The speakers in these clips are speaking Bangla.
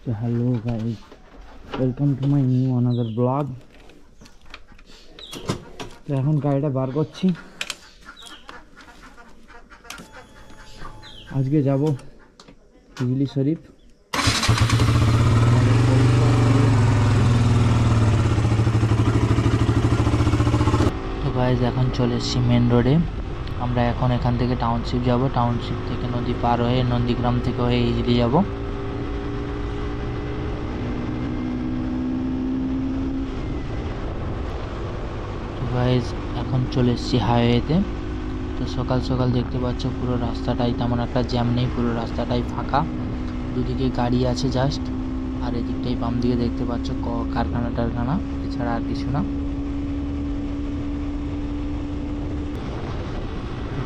So hello guys, welcome to my new another vlog. তো এখন গাড়িটা বার করছি। আজকে যাব হিজলি শরীফ। তো গাইজ এখন চলে এসেছি মেন রোডে। আমরা এখন এখান থেকে টাউনশিপ যাব, টাউনশিপ থেকে নদী পার হয়ে নন্দীগ্রাম থেকে হয়ে হিজলি যাব। গাইজ এখন চলে এসেছি হাইওয়েতে। তো সকাল সকাল দেখতে পাচ্ছ পুরো রাস্তাটাই তেমন একটা জ্যাম নেই, পুরো রাস্তাটাই ফাঁকা, দুদিকে গাড়ি আছে জাস্ট। আর এদিকটাই বাম দিকে দেখতে পাচ্ছ কারখানা টারখানা, এছাড়া আর কিছু না।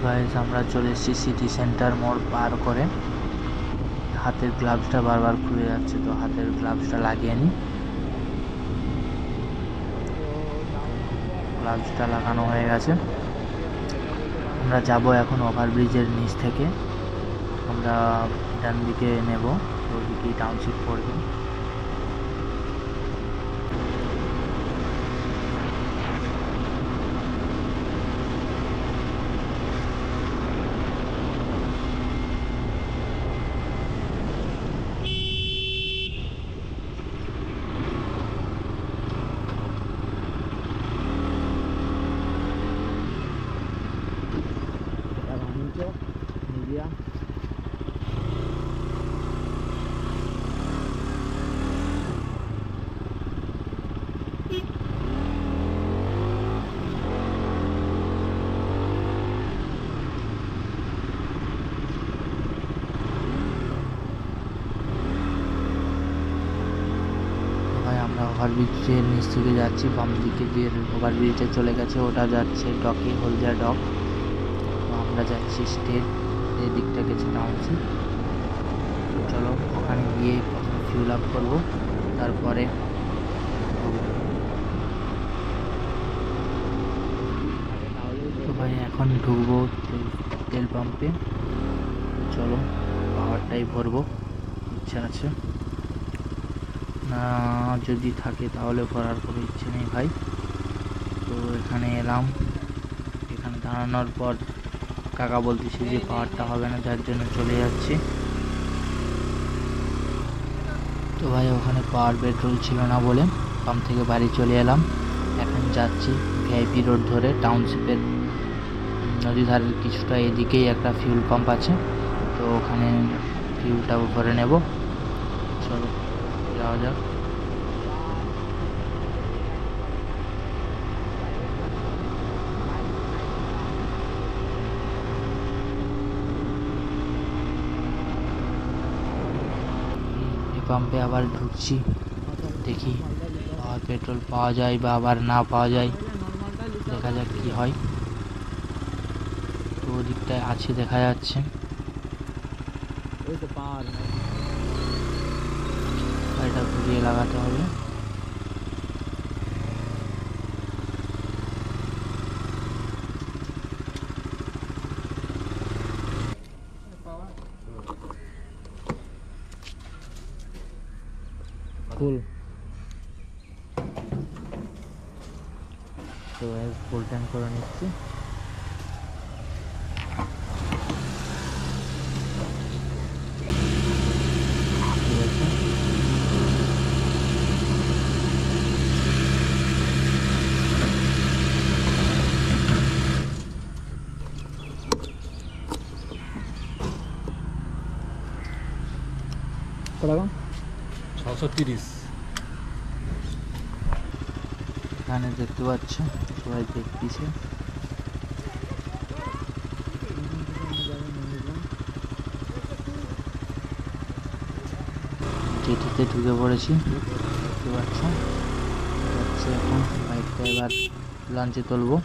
গাইজ আমরা চলে এসেছি সিটি সেন্টার মোড় পার করে। হাতের গ্লাভসটা বারবার খুলে যাচ্ছে, তো হাতের গ্লাভসটা লাগিয়ে নিই। গ্লাভসটা লাগানো হয়ে গেছে। আমরা যাব এখন ওভারব্রিজের নিচ থেকে, আমরা ডান দিকে নেব, তো ওদিকেই টাউনশিপ পড়বে। মিডিয়া আমরা ওভারব্রিজের নিচ থেকে যাচ্ছি, বাম দিকে যে ওভারব্রিজে চলে গেছে ওটা যাচ্ছে ডকে, হলদিয়া ডক। তো আমরা যাচ্ছি স্টেট, এই দিকটা গেছে টাউনশিপ। তো চলো ওখানে গিয়ে প্রথমে ফিউল আপ করবো, তারপরে তো ভাই এখন ঢুকবো তেল পাম্পে। চলো পাওয়ারটাই ভরবো, ইচ্ছা আছে না, যদি থাকে তাহলে ভরার কোনো ইচ্ছে নেই ভাই। তো এখানে এলাম, এখানে দাঁড়ানোর পর কাকা বলতেছে যে পাওয়ারটা হবে না, যার জন্য চলে যাচ্ছি। তো ভাই ওখানে পাওয়ার পেট্রোল ছিল না বলে পাম্প থেকে বাড়ি চলে এলাম। এখন যাচ্ছি ভিআইপি রোড ধরে টাউনশিপের নদী ধারের কিছুটা এদিকেই একটা ফিউল পাম্প আছে, তো ওখানে ফিউলটা ভরে নেব। চলো যাওয়া যাক। পাম্পে আবার ঢুকছি, দেখি পাওয়ার পেট্রোল পাওয়া যায় বা আবার না পাওয়া যায়, দেখা যাক কি হয়। তো ওদিকটায় আছে দেখা যাচ্ছে, এটা ঘুরিয়ে লাগাতে হবে। ফুল তো ফুল ট্যাঙ্ক করে নিচ্ছি। কত 630। এখানে দেখতে পাচ্ছ সবাই দেখতেছে। জেটিতে ঢুকে পড়েছি, দেখতে পাচ্ছ। যাচ্ছে এখন বাইকটা এবার লঞ্চে তুলবো।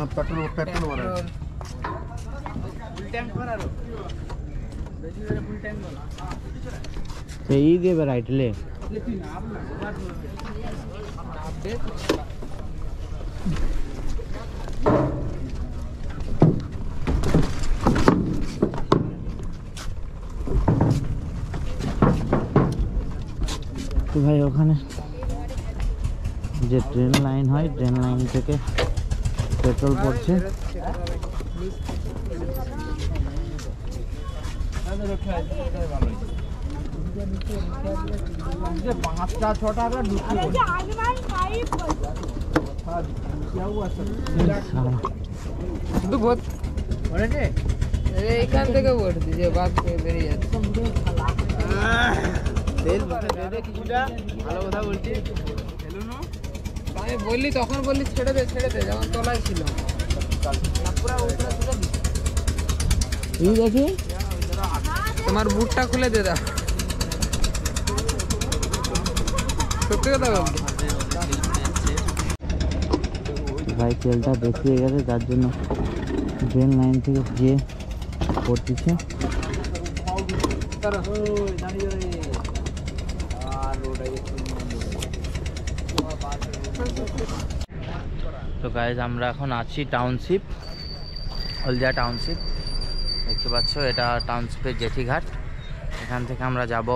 पेट्रोल पेट्रोल भरा है फुल टैंक भरारो बेसी করে ফুল ট্যাঙ্ক বলা এই দেবে রাইট লে তুই নাম না নাম দে তো ভাই ওখানে যে ট্রেন লাইন হয় ট্রেন লাইন থেকে পেট্রোল পড়ছে পাঁচটা ছটা এইখান থেকে ভরতি যে বাদ করে বেরিয়ে যাচ্ছে তেল মুখে দে দে কিছুটা ভালো কথা বলছি আমি বললি তখন বললি ছেড়ে দে যখন তলায় ছিল এই দেখি তোমার বুটটা খুলে দে দাও সত্যি কথা বলছি ভাই তেলটা বেশি হয়ে গেছে যার জন্য ট্রেন লাইন থেকে গিয়ে পড়তেছে তো গাইজ আমরা এখন আছি টাউনশিপ হলদিয়া টাউনশিপ দেখতে পাচ্ছ এটা টাউনশিপের জেঠিঘাট এখান থেকে আমরা যাব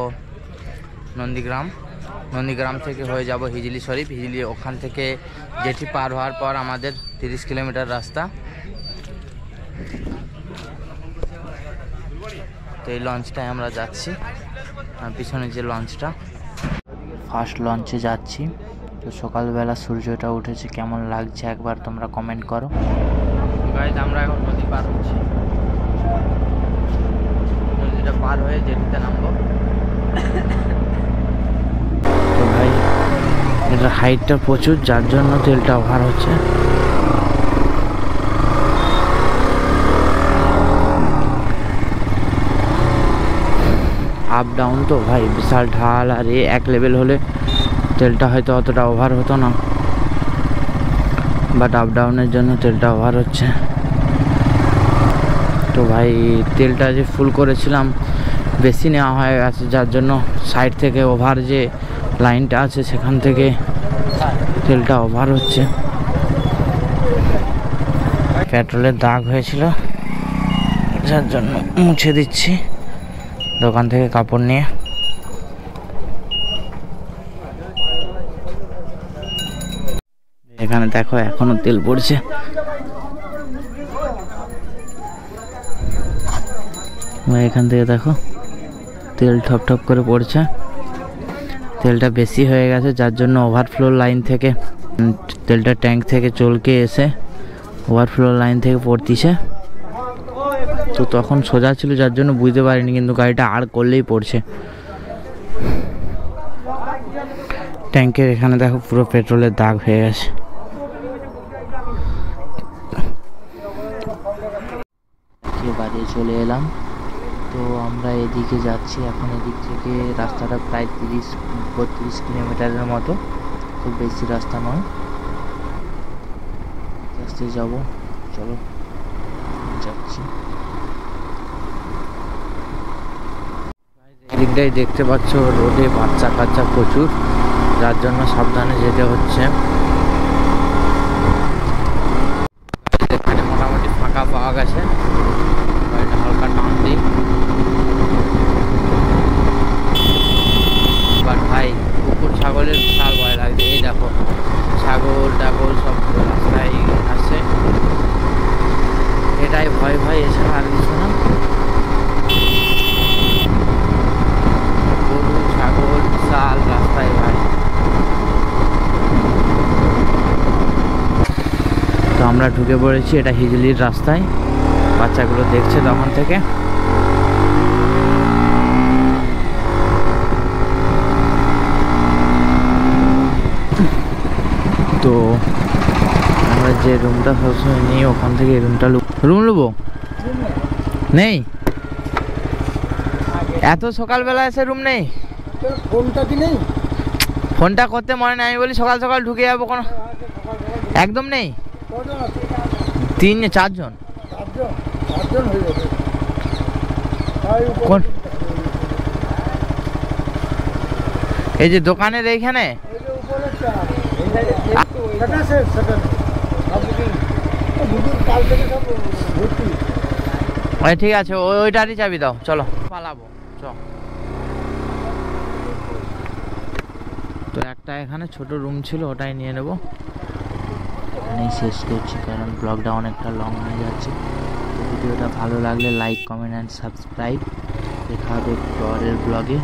নন্দীগ্রাম থেকে হয়ে যাব হিজলি শরীফ হিজলি ওখান থেকে জেঠি পার হওয়ার পর আমাদের 30 কিলোমিটার রাস্তা তো এই লঞ্চটায় আমরা যাচ্ছি পিছনে যে লঞ্চটা ফার্স্ট লঞ্চে যাচ্ছি তো সকালবেলা সূর্যটা উঠেছে কেমন লাগছে একবার তোমরা কমেন্ট করো গাইজ আমরা এখন নদী পার হচ্ছি নদীটা পার হয়ে জেটিতে নামবো তো ভাই এটার হাইটটা প্রচুর যার জন্য তেলটা ওভার হচ্ছে আপ ডাউন তো ভাই বিশাল ঢাল আর এক লেভেল হলে তেলটা হয়তো অতটা ওভার হতো না বাট আপ ডাউনের জন্য তেলটা ওভার হচ্ছে তো ভাই তেলটা যে ফুল করেছিলাম বেশি নেওয়া হয়ে গেছে যার জন্য সাইড থেকে ওভার যে লাইনটা আছে সেখান থেকে তেলটা ওভার হচ্ছে পেট্রোলের দাগ হয়েছিল যার জন্য মুছে দিচ্ছি দোকান থেকে কাপড় নিয়ে এখানে দেখো এখনো তেল পড়ছে এখান থেকে দেখো তেল ঠপ ঠপ করে পড়ছে তেলটা বেশি হয়ে গেছে যার জন্য ওভারফ্লো লাইন থেকে তেলটা ট্যাঙ্ক থেকে চলকে এসে ওভারফ্লো লাইন থেকে পড়তিছে তো তখন সোজা ছিল যার জন্য বুঝতে পারিনি কিন্তু গাড়িটা আর করলেই পড়ছে ট্যাঙ্কের এখানে দেখো পুরো পেট্রোলের দাগ হয়ে গেছে বাড়ি চলে এলাম তো আমরা এদিকে যাচ্ছি এখন এদিক থেকে রাস্তাটা প্রায় 30-32 কিলোমিটারের মতো খুব বেশি রাস্তা নয় আস্তে যাব চলো যাচ্ছি এদিকটাই দেখতে পাচ্ছ রোডে বাচ্চা কাচ্চা প্রচুর যার জন্য সাবধানে যেতে হচ্ছে এখানে মোটামুটি ফাঁকা পাওয়া গেছে গাড়িটা হালকা টান দিই বাট ভাই কুকুর ছাগলের বিশাল ভয় লাগছে এই দেখো ছাগল টাগল সব রাস্তায় আসছে এটাই ভয় ভয় এছাড়া আর কিছু না গরু ছাগল বিশাল রাস্তায় ভাই তো আমরা ঢুকে পড়েছি এটা হিজলির রাস্তায় বাচ্চাগুলো দেখছে তখন থেকে তো আমরা যে রুমটা সবসময় নিই ওখান থেকে রুমটা রুম নেবো নেই এত সকালবেলা এসে রুম নেই ফোনটা কি নেই ফোনটা করতে মনে নেই আমি বলি সকাল সকাল ঢুকে যাবো কোনো একদম নেই চারজন চারজন হয়ে যাবে। তাই উপরে কোন এই যে দোকানের এইখানে এই যে উপরেরটা, সেটা শেষ, সেটা নেই। ও বুঝুন, কাল থেকে সব ভর্তি। ঠিক আছে, ওইটারই চাবি দাও, চলো পালাবো চ। তো একটা এখানে ছোট রুম ছিল, ওটাই নিয়ে নেব। এখানেই শেষ করছি, কারণ ব্লগটা অনেকটা লং হয়ে যাচ্ছে। তো ভিডিওটা ভালো লাগলে লাইক, কমেন্ট অ্যান্ড সাবস্ক্রাইব। দেখা হবে পরের ব্লগে,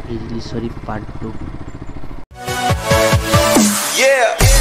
হিজলি শরীফ পার্ট 2। Yeah.